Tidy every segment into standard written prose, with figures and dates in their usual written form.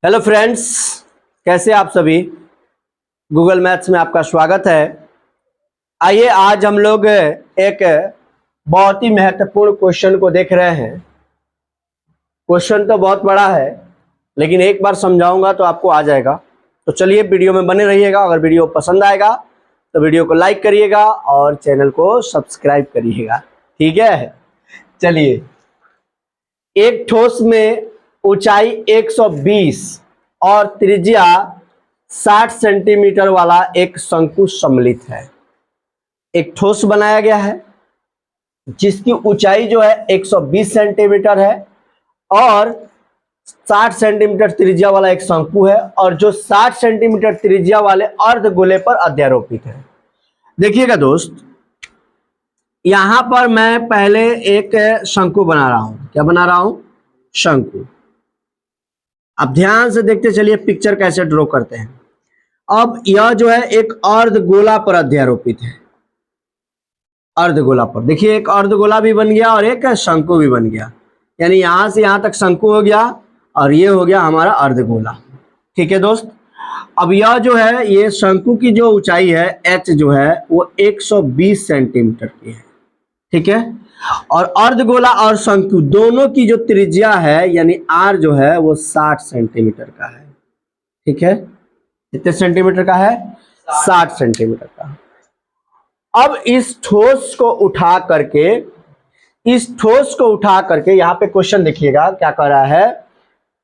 Hello friends, कैसे आप सभी। गूगल मैथ्स में आपका स्वागत है। आइए आज हम लोग एक बहुत ही महत्वपूर्ण क्वेश्चन को देख रहे हैं। क्वेश्चन तो बहुत बड़ा है, लेकिन एक बार समझाऊंगा तो आपको आ जाएगा। तो चलिए वीडियो में बने रहिएगा। अगर वीडियो पसंद आएगा तो वीडियो को लाइक करिएगा और चैनल को सब्सक्राइब करिएगा, ठीक है। चलिए, एक ठोस में ऊंचाई 120 और त्रिज्या 60 सेंटीमीटर वाला एक शंकु सम्मिलित है। एक ठोस बनाया गया है जिसकी ऊंचाई जो है 120 सेंटीमीटर है और 60 सेंटीमीटर त्रिज्या वाला एक शंकु है, और जो 60 सेंटीमीटर त्रिज्या वाले अर्धगोले पर अध्यारोपित है। देखिएगा दोस्त, यहां पर मैं पहले एक शंकु बना रहा हूं। क्या बना रहा हूं? शंकु। अब ध्यान से देखते चलिए पिक्चर कैसे ड्रॉ करते हैं। अब यह जो है एक अर्धगोला पर अध्यारोपित है। अर्धगोला पर देखिए, एक अर्धगोला भी बन गया और एक शंकु भी बन गया। यानी यहां से यहां तक शंकु हो गया और ये हो गया हमारा अर्धगोला। ठीक है दोस्त। अब यह जो है, ये शंकु की जो ऊंचाई है h जो है वो 120 सेंटीमीटर की है। ठीक है। और अर्धगोला और शंकु दोनों की जो त्रिज्या है यानी r जो है वो 60 सेंटीमीटर का है। ठीक है। कितने सेंटीमीटर का है? 60 सेंटीमीटर का। अब इस ठोस को उठा करके यहाँ पे क्वेश्चन देखिएगा क्या कर रहा है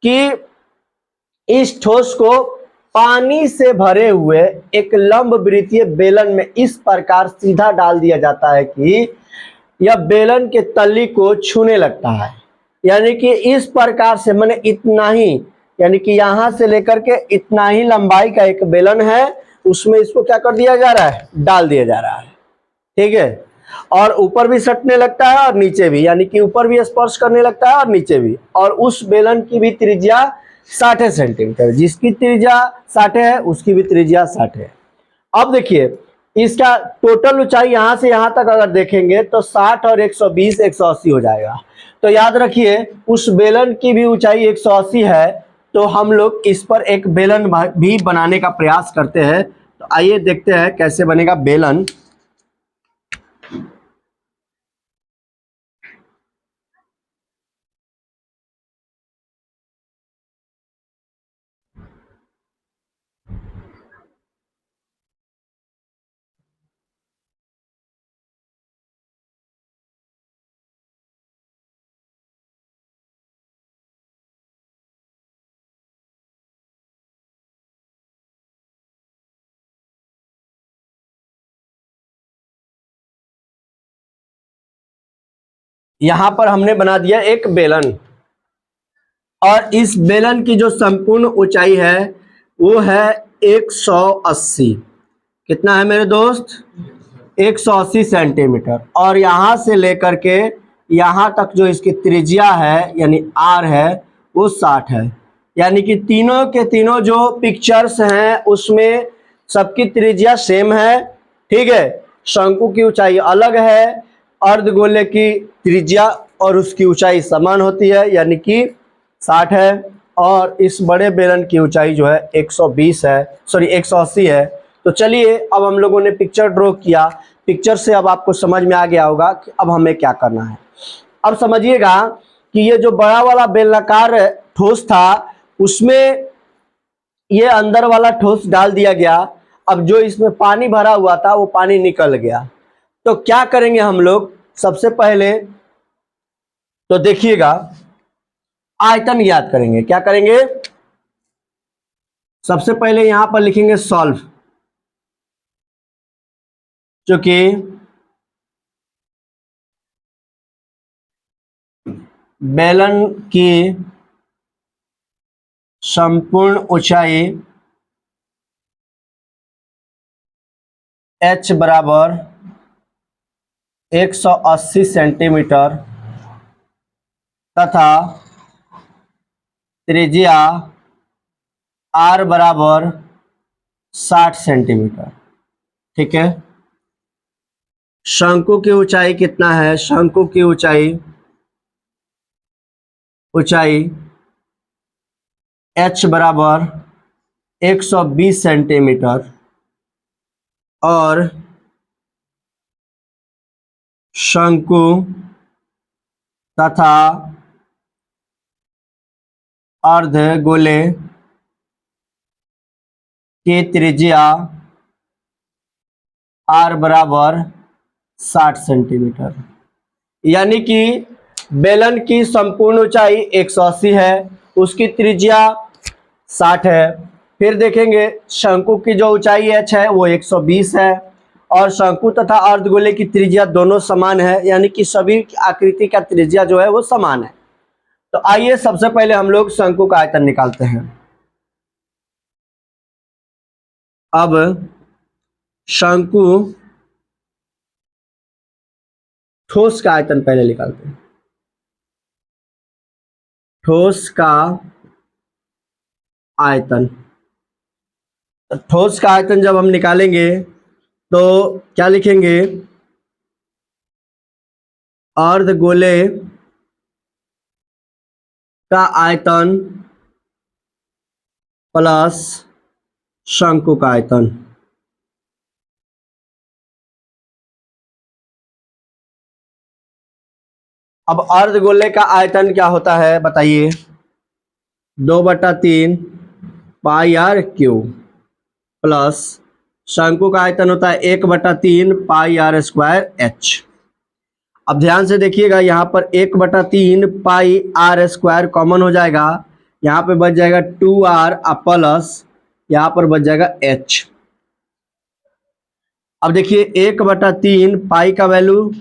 कि इस ठोस को पानी से भरे हुए एक लंब वृत्तीय बेलन में इस प्रकार सीधा डाल दिया जाता है कि यह बेलन के तली को छूने लगता है। यानी कि इस प्रकार से, मैंने इतना ही, यानी कि यहां से लेकर के इतना ही लंबाई का एक बेलन है, उसमें इसको क्या कर दिया जा रहा है? डाल दिया जा रहा है। ठीक है। और ऊपर भी सटने लगता है और नीचे भी, यानी कि ऊपर भी स्पर्श करने लगता है और नीचे भी। और उस बेलन की भी त्रिज्या 60 सेंटीमीटर, जिसकी त्रिज्या 60 है उसकी भी त्रिज्या 60 है। अब देखिए, इसका टोटल ऊंचाई यहां से यहां तक अगर देखेंगे तो 60 और 120 180 हो जाएगा। तो याद रखिए, उस बेलन की भी ऊंचाई 180 है, तो हम लोग इस पर एक बेलन भी बनाने का प्रयास करते हैं। तो आइए देखते हैं कैसे बनेगा बेलन। यहां पर हमने बना दिया एक बेलन, और इस बेलन की जो संपूर्ण ऊंचाई है वो है 180। कितना है मेरे दोस्त? 180 सेंटीमीटर। और यहां से लेकर के यहां तक जो इसकी त्रिज्या है यानी r है वो 60 है। यानी कि तीनों के तीनों जो पिक्चर्स हैं उसमें सबकी त्रिज्या सेम है। ठीक है। शंकु की ऊंचाई अलग है, अर्धगोले की त्रिज्या और उसकी ऊंचाई समान होती है यानी कि 60 है, और इस बड़े बेलन की ऊंचाई जो है 120 है, सॉरी 180 है। तो चलिए, अब हम लोगों ने पिक्चर ड्रॉ किया। पिक्चर से अब आपको समझ में आ गया होगा कि अब हमें क्या करना है। अब समझिएगा कि ये जो बड़ा वाला बेलनाकार ठोस था उसमें ये अंदर वाला ठोस डाल दिया गया। अब जो इसमें पानी भरा हुआ था वो पानी निकल गया। तो क्या करेंगे हम लोग? सबसे पहले तो देखिएगा, आयतन याद करेंगे। क्या करेंगे? सबसे पहले यहां पर लिखेंगे सॉल्व, जो कि बेलन की संपूर्ण ऊंचाई h बराबर 180 सेंटीमीटर तथा त्रिज्या r बराबर 60 सेंटीमीटर। ठीक है। शंकु की ऊंचाई कितना है? शंकु की ऊंचाई h बराबर 120 सेंटीमीटर और शंकु तथा अर्धगोले की त्रिज्या r बराबर 60 सेंटीमीटर। यानी कि बेलन की संपूर्ण ऊंचाई 180 है, उसकी त्रिज्या 60 है। फिर देखेंगे शंकु की जो ऊंचाई h है वो 120 है और शंकु तथा अर्धगोले की त्रिज्या दोनों समान है, यानी कि सभी आकृति का त्रिज्या जो है वो समान है। तो आइए सबसे पहले हम लोग शंकु का आयतन निकालते हैं। अब शंकु ठोस का आयतन पहले निकालते हैं। ठोस का आयतन, ठोस का आयतन जब हम निकालेंगे तो क्या लिखेंगे, अर्धगोले का आयतन प्लस शंकु का आयतन। अब अर्धगोले का आयतन क्या होता है बताइए, 2/3 पाई आर क्यूब प्लस शंकु का आयतन होता है 1/3 पाई आर स्क्वायर एच। अब ध्यान से देखिएगा, यहाँ पर 1/3 पाई आर स्क्वायर कॉमन हो जाएगा, यहाँ पे बच जाएगा 2r प्लस यहाँ पर बच जाएगा h। अब देखिए 1/3 पाई का वैल्यू,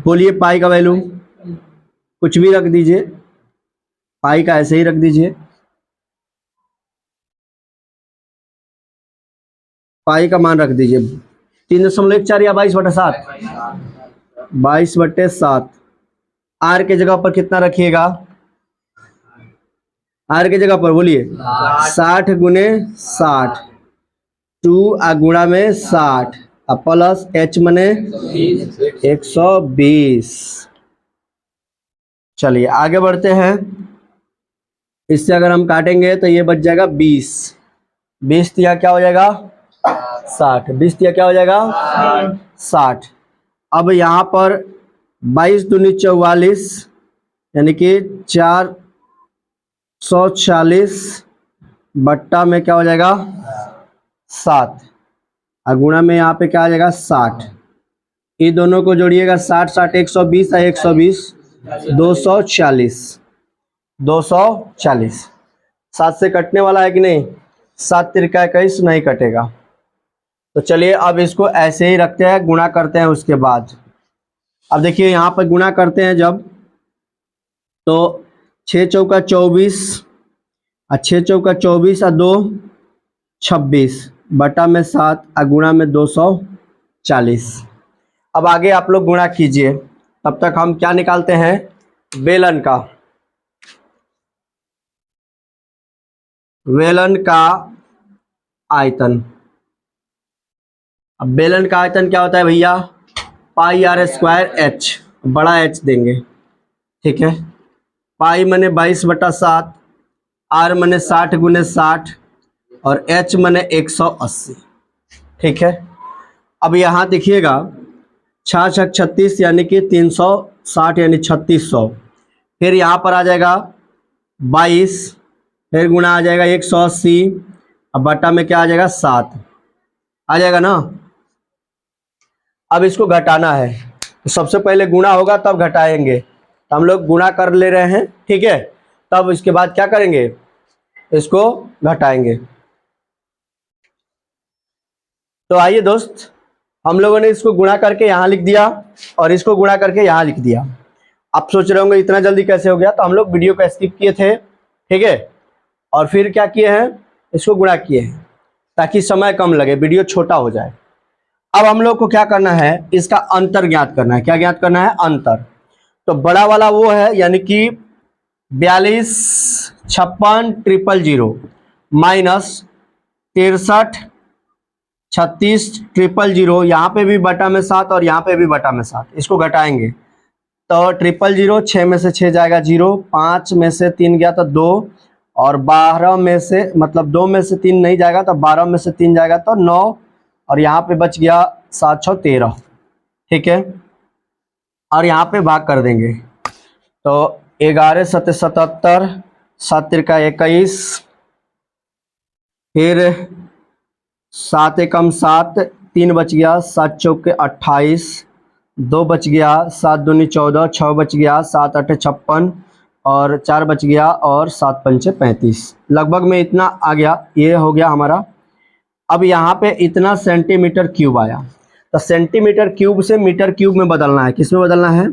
बोलिए पाई का वैल्यू कुछ भी रख दीजिए, पाई का ऐसे ही रख दीजिए, पाई का मान रख दीजिए 3.14 या 22/7, 22/7। आर के जगह पर कितना रखिएगा, आर के जगह पर बोलिए 60 गुने 60, 2 गुणा में 60 प्लस h मने 120। चलिए आगे बढ़ते हैं, इससे अगर हम काटेंगे तो ये बच जाएगा 20, 20 दिया क्या हो जाएगा 60, 20 दिया क्या हो जाएगा 60। अब यहाँ पर 22 दूनी 44 यानी कि 440 बट्टा में क्या हो जाएगा 7 और गुणा में यहाँ पे क्या आ जाएगा 60। ये दोनों को जोड़िएगा 60 60 120 है 120 240, 240। 7 से कटने वाला है कि नहीं, 7 तिरका 21 नहीं कटेगा। तो चलिए अब इसको ऐसे ही रखते हैं, गुणा करते हैं उसके बाद। अब देखिए यहाँ पर गुणा करते हैं जब, तो 6 चौका 24 और 6 चौका 24 और 2 26 बटा में 7 और गुणा में 240। अब आगे आप लोग गुणा कीजिए, तब तक हम क्या निकालते हैं, बेलन का, बेलन का आयतन। अब बेलन का आयतन क्या होता है भैया, पाई आर स्क्वायर एच, बड़ा एच देंगे, ठीक है। पाई मने 22/7, आर मने 60 गुने 60 और एच मने 180, ठीक है। अब यहाँ देखिएगा 6 6 36 यानी कि 360 यानी 3600, फिर यहाँ पर आ जाएगा 22, फिर गुणा आ जाएगा 180 और बटा में क्या आ जाएगा 7 आ जाएगा ना। अब इसको घटाना है, तो सबसे पहले गुणा होगा तब घटाएंगे, तो हम लोग गुणा कर ले रहे हैं, ठीक है। तब इसके बाद क्या करेंगे, इसको घटाएंगे। तो आइए दोस्त, हम लोगों ने इसको गुणा करके यहाँ लिख दिया और इसको गुणा करके यहाँ लिख दिया। आप सोच रहे होंगे इतना जल्दी कैसे हो गया, तो हम लोग वीडियो को स्किप किए थे, ठीक है, और फिर क्या किए हैं, इसको गुणा किए हैं ताकि समय कम लगे, वीडियो छोटा हो जाए। अब हम लोग को क्या करना है, इसका अंतर ज्ञात करना है। क्या ज्ञात करना है, अंतर। तो बड़ा वाला वो है, यानी कि 42 56 000 माइनस 63 36 000, यहाँ पे भी बटा में 7 और यहाँ पे भी बटा में 7, इसको घटाएंगे तो 000 0, 6 में से 6 जाएगा 0, 5 में से 3 गया तो 2 और 12 में से मतलब 2 में से 3 नहीं जाएगा तो 12 में से 3 जाएगा तो 9, और यहाँ पे बच गया 7 6 13। ठीक है, और यहाँ पे भाग कर देंगे तो 11 7 77, 7 त्रिका 21, फिर 7 एकम 7, 3 बच गया, 7 चौके 28, 2 बच गया, 7 दूनी 14, 6 बच गया, 7 8 56, और 4 बच गया, और 7 पंचे 35। लगभग में इतना आ गया, ये हो गया हमारा। अब यहाँ पे इतना सेंटीमीटर क्यूब आया, तो सेंटीमीटर क्यूब से मीटर क्यूब में बदलना है। किस में बदलना है?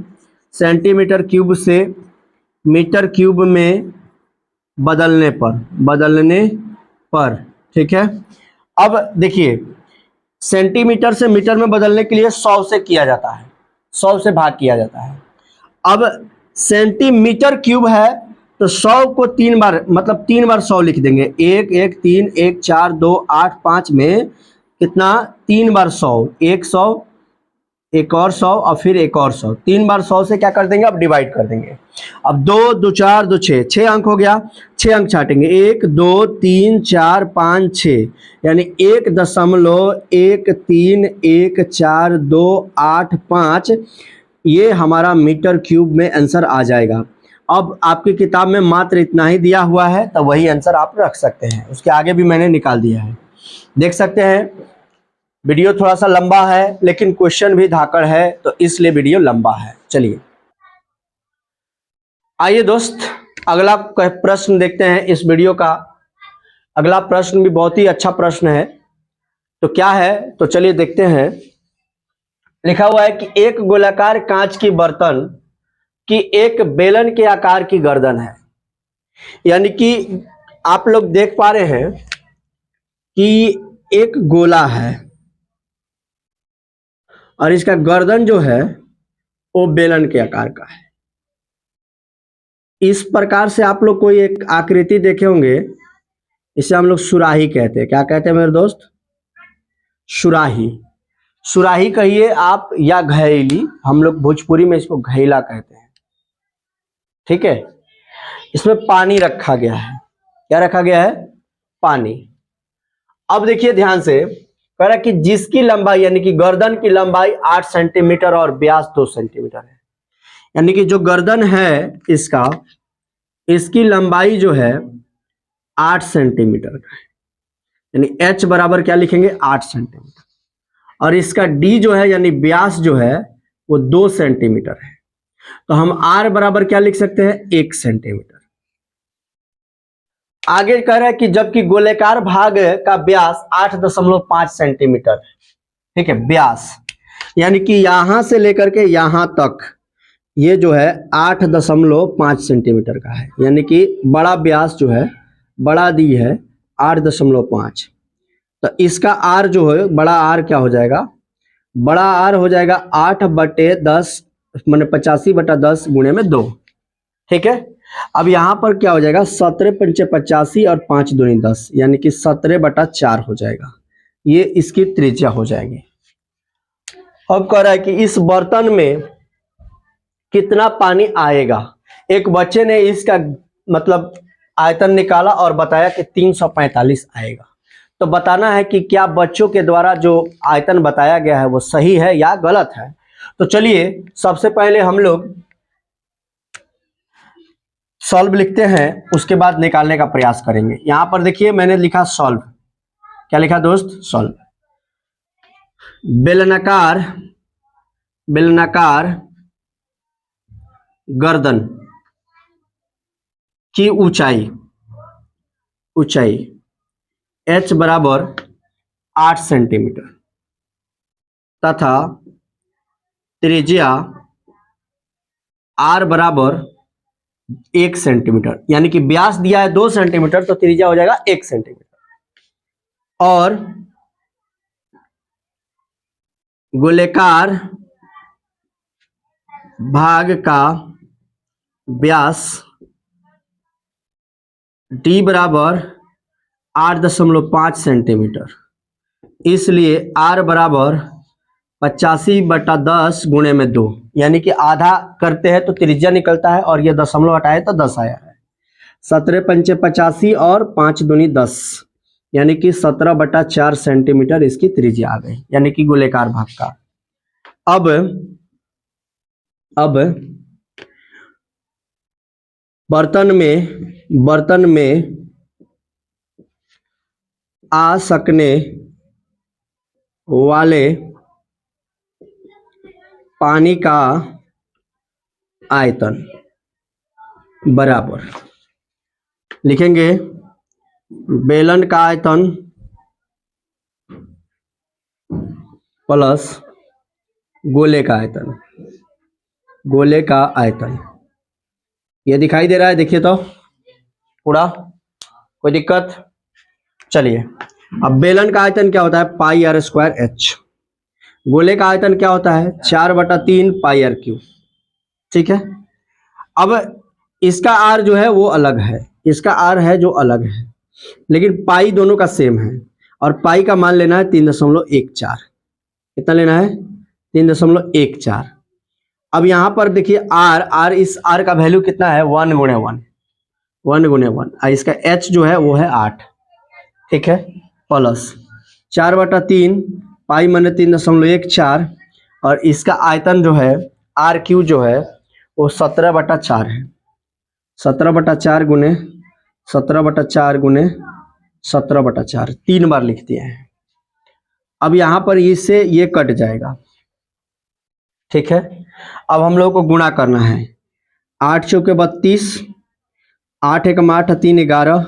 सेंटीमीटर क्यूब से मीटर क्यूब में बदलने पर। ठीक है, अब देखिए सेंटीमीटर से मीटर में बदलने के लिए 100 से किया जाता है, 100 से भाग किया जाता है। अब सेंटीमीटर क्यूब है तो 100 को 3 बार मतलब 3 बार 100 लिख देंगे। 1 1 3 1 4 2 8 5 में कितना 3 बार 100, 100, एक और 100 और फिर एक और 100, 3 बार 100 से क्या कर देंगे? अब डिवाइड कर देंगे। अब 2 2 4 2 6, 6 अंक हो गया, 6 अंक छाटेंगे, 1 2 3 4 5 6, यानी 1.131428 ये हमारा मीटर क्यूब में आंसर आ जाएगा। अब आपकी किताब में मात्र इतना ही दिया हुआ है तो वही आंसर आप रख सकते हैं, उसके आगे भी मैंने निकाल दिया है। देख सकते हैं वीडियो थोड़ा सा लंबा है लेकिन क्वेश्चन भी धाकड़ है तो इसलिए वीडियो लंबा है। चलिए आइए दोस्त अगला प्रश्न देखते हैं। इस वीडियो का अगला प्रश्न भी बहुत ही अच्छा प्रश्न है, तो क्या है तो चलिए देखते हैं। लिखा हुआ है कि एक गोलाकार कांच की बर्तन की एक बेलन के आकार की गर्दन है। यानी कि आप लोग देख पा रहे हैं कि एक गोला है और इसका गर्दन जो है वो बेलन के आकार का है। इस प्रकार से आप लोग कोई एक आकृति देखे होंगे, इसे हम लोग सुराही कहते हैं। क्या कहते हैं मेरे दोस्त? सुराही। सुराही कहिए आप या घैली, हम लोग भोजपुरी में इसको घैला कहते हैं। ठीक है, इसमें पानी रखा गया है। क्या रखा गया है? पानी। अब देखिए ध्यान से, कह रहा है कि जिसकी लंबाई यानी कि गर्दन की लंबाई 8 सेंटीमीटर और व्यास 2 सेंटीमीटर है। यानी कि जो गर्दन है इसकी लंबाई जो है 8 सेंटीमीटर का है, यानी h बराबर क्या लिखेंगे? 8 सेंटीमीटर, और इसका d जो है यानी व्यास जो है वो 2 सेंटीमीटर है। तो हम r बराबर क्या लिख सकते हैं? 1 सेंटीमीटर। आगे कह रहा है कि जबकि गोलाकार भाग का व्यास 8.5 सेंटीमीटर है। ठीक है, व्यास यानी कि यहां से लेकर के यहां तक ये जो है 8.5 सेंटीमीटर का है, यानी कि बड़ा व्यास जो है, बड़ा दी है 8.5। तो इसका आर जो है, बड़ा आर क्या हो जाएगा? बड़ा आर हो जाएगा 8/10 माने 85/10 गुणे में 2। ठीक है, अब यहां पर क्या हो जाएगा? 17 पंचे 85 और 5 दूनी 10, यानी कि 17/4 हो जाएगा। ये इसकी त्रिज्या हो जाएगी। अब कह रहा है कि इस बर्तन में कितना पानी आएगा। एक बच्चे ने इसका मतलब आयतन निकाला और बताया कि 345 आएगा। तो बताना है कि क्या बच्चों के द्वारा जो आयतन बताया गया है वो सही है या गलत है। तो चलिए सबसे पहले हम लोग सॉल्व लिखते हैं, उसके बाद निकालने का प्रयास करेंगे। यहां पर देखिए मैंने लिखा सॉल्व। क्या लिखा दोस्त? सॉल्व। बेलनाकार गर्दन की ऊंचाई h बराबर 8 सेंटीमीटर तथा त्रिज्या r बराबर 1 सेंटीमीटर, यानी कि व्यास दिया है 2 सेंटीमीटर तो त्रिज्या हो जाएगा 1 सेंटीमीटर, और गोलाकार भाग का व्यास d बराबर 8.5 सेंटीमीटर, इसलिए r बराबर 85/10 गुणे में 2, यानी कि आधा करते हैं तो त्रिज्या निकलता है और ये दशमलव हटाए तो 10 आया है। 17 पंचे 85 और 5 दूनी 10, यानी कि 17/4 सेंटीमीटर इसकी त्रिज्या आ गई, यानी कि गोलेकार भाग का। अब बर्तन में आ सकने वाले पानी का आयतन बराबर लिखेंगे बेलन का आयतन प्लस गोले का आयतन। गोले का आयतन ये दिखाई दे रहा है, देखिए तो पूरा, कोई दिक्कत? चलिए, अब बेलन का आयतन क्या होता है? पाई आर स्क्वायर एच। गोले का आयतन क्या होता है? 4/3 पाई आर क्यूब। ठीक है, अब इसका आर जो है वो अलग है, इसका आर है जो अलग है, लेकिन पाई दोनों का सेम है, और पाई का मान लेना है 3.14। कितना लेना है? 3.14। अब यहां पर देखिए आर, इस आर का वैल्यू कितना है? 1 गुणे 1, 1 गुणे 1। इसका एच जो है वो है 8। ठीक है, प्लस 4/3 पाई माने 3.14, और इसका आयतन जो है आर क्यू जो है वो 17/4 है। 17/4 गुने 17/4 गुने 17/4, 3 बार लिख दिए हैं। अब यहां पर इससे ये कट जाएगा। ठीक है, अब हम लोग को गुणा करना है। 8 चौके 32, 8 एकम 8, 3 11,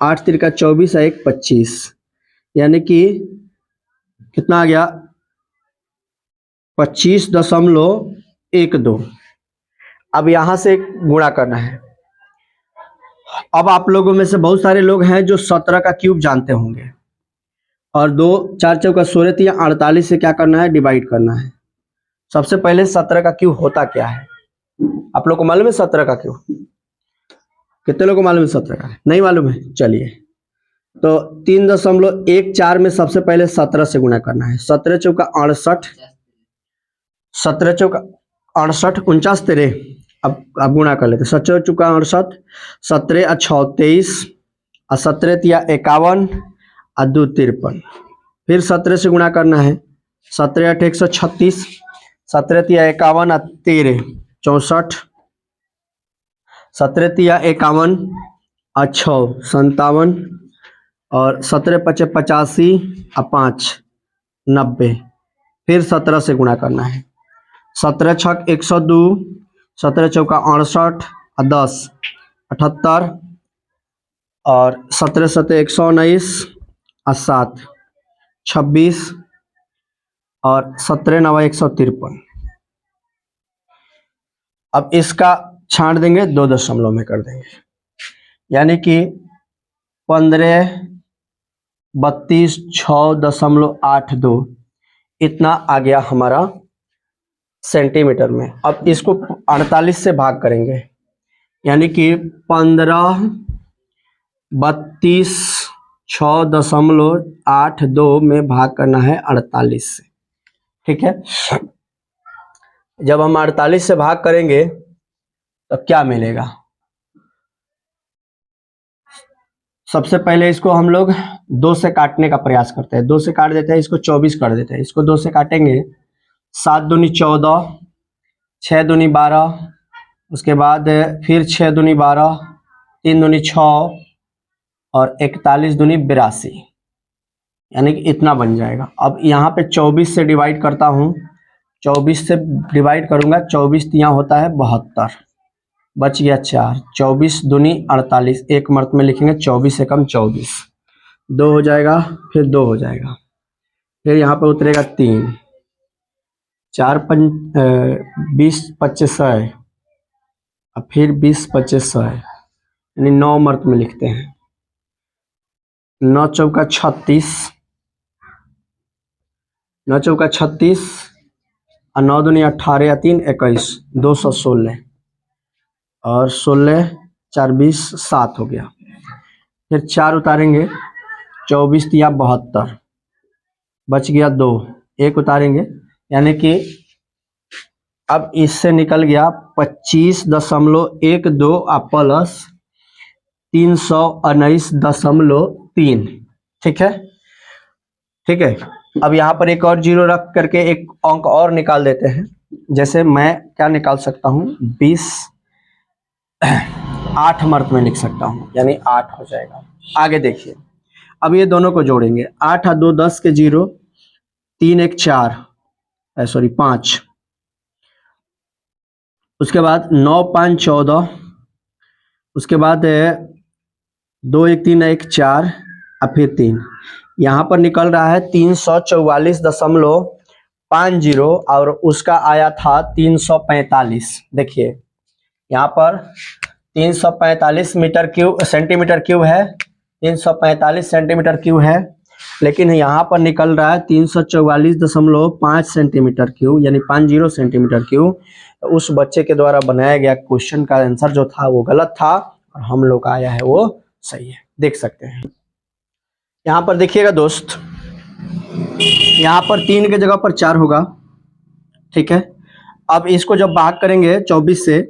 8 तिरका 24, 1 25, यानी कि कितना आ गया? 25.12। अब यहां से गुणा करना है। अब आप लोगों में से बहुत सारे लोग हैं जो 17 का क्यूब जानते होंगे, और 2 4 चौका 16 या 48 से क्या करना है? डिवाइड करना है। सबसे पहले 17 का क्यूब होता क्या है? आप लोग को मालूम है 17 का क्यूब? कितने लोगों को मालूम है 17 का? नहीं मालूम है? चलिए, तो 3.14 में सबसे पहले 17 से गुणा करना है। 17 चौका 68, 17 चौका 68, 49 तेरे, अब गुणा कर लेते। 17 चौका 68, 17 और 6 23, और 17 तिया 51, और 2 53। फिर 17 से गुणा करना है। 17 8 136, 17 तिया 51 और 13 64, 17 तिया 51 और 6 57, और 17 5 85 और 5 90। फिर 17 से गुणा करना है। 17 छक 102, 17 चौका 68 और 10 78, और 17 7 119 और 7 26, और 17 9 153। अब इसका छांट देंगे, 2 दशमलव में कर देंगे, यानी कि 15 32 6.82 इतना आ गया हमारा सेंटीमीटर में। अब इसको 48 से भाग करेंगे, यानी कि 15 32 6.82 में भाग करना है 48 से। ठीक है, जब हम 48 से भाग करेंगे तो क्या मिलेगा? सबसे पहले इसको हम लोग 2 से काटने का प्रयास करते हैं। 2 से काट देते हैं, इसको 24 कर देते हैं। इसको 2 से काटेंगे, 7 दूनी 14, 6 दूनी 12, उसके बाद फिर 6 दूनी 12, 3 दूनी 6, और 41 दूनी 82, यानी कि इतना बन जाएगा। अब यहाँ पे 24 से डिवाइड करता हूँ, 24 से डिवाइड करूँगा, 24 यहाँ होता है 72, बच गया 4, 24 दूनी 48, एक मर्त में लिखेंगे 24 एकम 24, 2 हो जाएगा, फिर 2 हो जाएगा, फिर यहाँ पे उतरेगा 3, 4 20 25 100, और फिर 20 25 100, यानी 9 मर्त में लिखते हैं। 9 चौका 36, 9 चौका 36, और 9 दूनी 18 या 3 21, 216, और 16 4 20 7 हो गया। फिर 4 उतारेंगे, 24 तिया 72, बच गया 2, 1 उतारेंगे, यानी कि अब इससे निकल गया 25.12 प्लस 319.3। ठीक है, ठीक है। अब यहाँ पर एक और जीरो रख करके एक अंक और निकाल देते हैं। जैसे मैं क्या निकाल सकता हूँ, 20 8 मर्त में लिख सकता हूँ, यानी 8 हो जाएगा। आगे देखिए, अब ये दोनों को जोड़ेंगे। 8 और 2 10 के 0, 3 1 4, सॉरी 5। उसके बाद 9 5 14, उसके बाद 2 1 3 1 4 और फिर 3। यहाँ पर निकल रहा है 344.50 और उसका आया था 345। देखिए यहाँ पर 345 सेंटीमीटर क्यूब है, 345 सेंटीमीटर क्यूब है, लेकिन यहाँ पर निकल रहा है 344.5 सेंटीमीटर क्यूब, यानी 50 सेंटीमीटर क्यूब। उस बच्चे के द्वारा बनाया गया क्वेश्चन का आंसर जो था वो गलत था और हम लोग का आया है वो सही है। देख सकते हैं यहाँ पर, देखिएगा दोस्त, यहाँ पर 3 के जगह पर 4 होगा। ठीक है, अब इसको जब भाग करेंगे 24 से,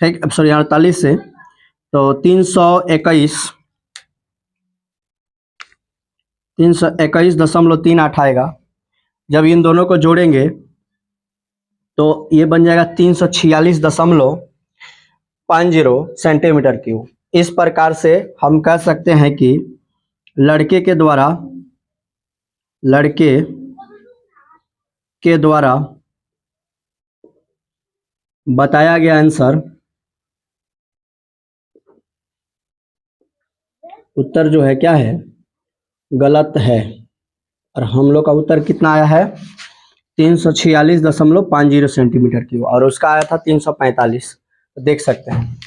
ठीक, अब सॉरी 48 से, तो 321.38 आएगा। जब इन दोनों को जोड़ेंगे तो ये बन जाएगा 346.50 सेंटीमीटर क्यूब। इस प्रकार से हम कह सकते हैं कि लड़के के द्वारा बताया गया आंसर, उत्तर जो है क्या है, गलत है। और हम लोग का उत्तर कितना आया है, 346.50 सेंटीमीटर क्यूब, और उसका आया था 345। देख सकते हैं।